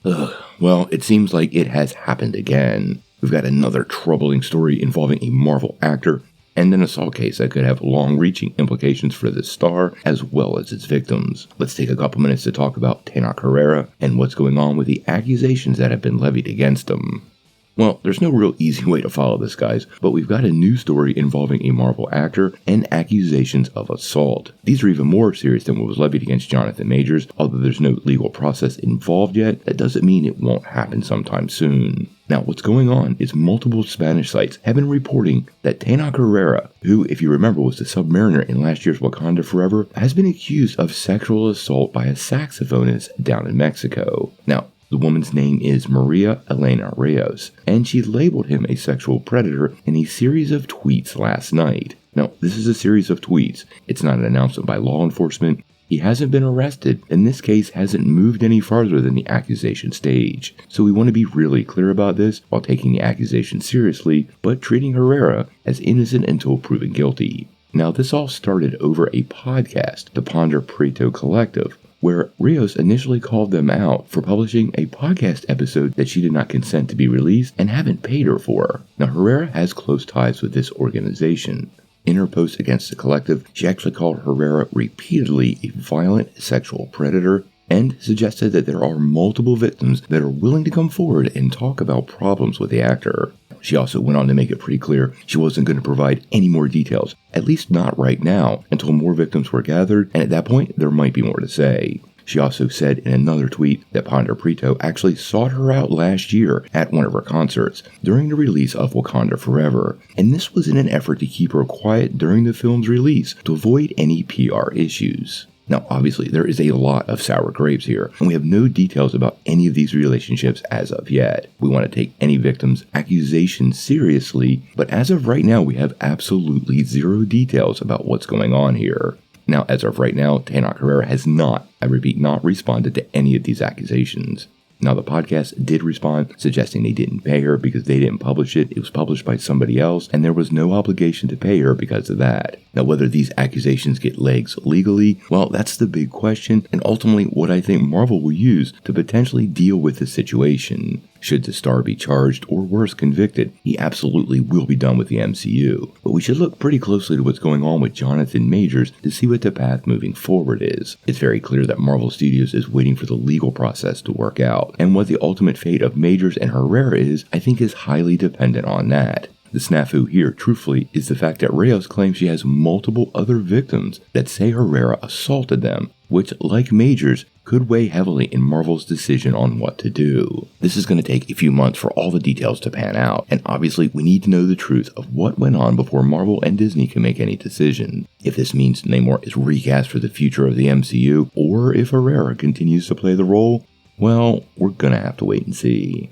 Well, it seems like it has happened again. We've got another troubling story involving a Marvel actor and an assault case that could have long-reaching implications for the star as well as its victims. Let's take a couple minutes to talk about Tenoch Huerta and what's going on with the accusations that have been levied against him. Well, there's no real easy way to follow this, guys, but we've got a new story involving a Marvel actor and accusations of assault. These are even more serious than what was levied against Jonathan Majors. Although there's no legal process involved yet, that doesn't mean it won't happen sometime soon. Now, what's going on is multiple Spanish sites have been reporting that Tenoch Huerta, who, if you remember, was the Submariner in last year's Wakanda Forever, has been accused of sexual assault by a saxophonist down in Mexico. Now, the woman's name is Maria Elena Rios, and she labeled him a sexual predator in a series of tweets last night. Now, this is a series of tweets. It's not an announcement by law enforcement. He hasn't been arrested, and this case hasn't moved any farther than the accusation stage. So we want to be really clear about this while taking the accusation seriously, but treating Huerta as innocent until proven guilty. Now, this all started over a podcast, the Ponder Prieto Collective, where Rios initially called them out for publishing a podcast episode that she did not consent to be released and haven't paid her for. Now, Huerta has close ties with this organization. In her post against the collective, she actually called Huerta repeatedly a violent sexual predator and suggested that there are multiple victims that are willing to come forward and talk about problems with the actor. She also went on to make it pretty clear she wasn't going to provide any more details, at least not right now, until more victims were gathered, and at that point, there might be more to say. She also said in another tweet that Ponder Prieto actually sought her out last year at one of her concerts during the release of Wakanda Forever, and this was in an effort to keep her quiet during the film's release to avoid any PR issues. Now, obviously, there is a lot of sour grapes here, and we have no details about any of these relationships as of yet. We want to take any victim's accusations seriously, but as of right now, we have absolutely zero details about what's going on here. Now, as of right now, Tenoch Huerta has not, I repeat, not responded to any of these accusations. Now, the podcast did respond, suggesting they didn't pay her because they didn't publish it. It was published by somebody else, and there was no obligation to pay her because of that. Now, whether these accusations get legs legally, well, that's the big question, and ultimately what I think Marvel will use to potentially deal with the situation. Should the star be charged or worse convicted, he absolutely will be done with the MCU. But we should look pretty closely to what's going on with Jonathan Majors to see what the path moving forward is. It's very clear that Marvel Studios is waiting for the legal process to work out, and what the ultimate fate of Majors and Huerta is, I think is highly dependent on that. The snafu here, truthfully, is the fact that Rios claims she has multiple other victims that say Huerta assaulted them, which, like Majors, could weigh heavily in Marvel's decision on what to do. This is going to take a few months for all the details to pan out, and obviously we need to know the truth of what went on before Marvel and Disney can make any decision. If this means Namor is recast for the future of the MCU, or if Huerta continues to play the role, well, we're going to have to wait and see.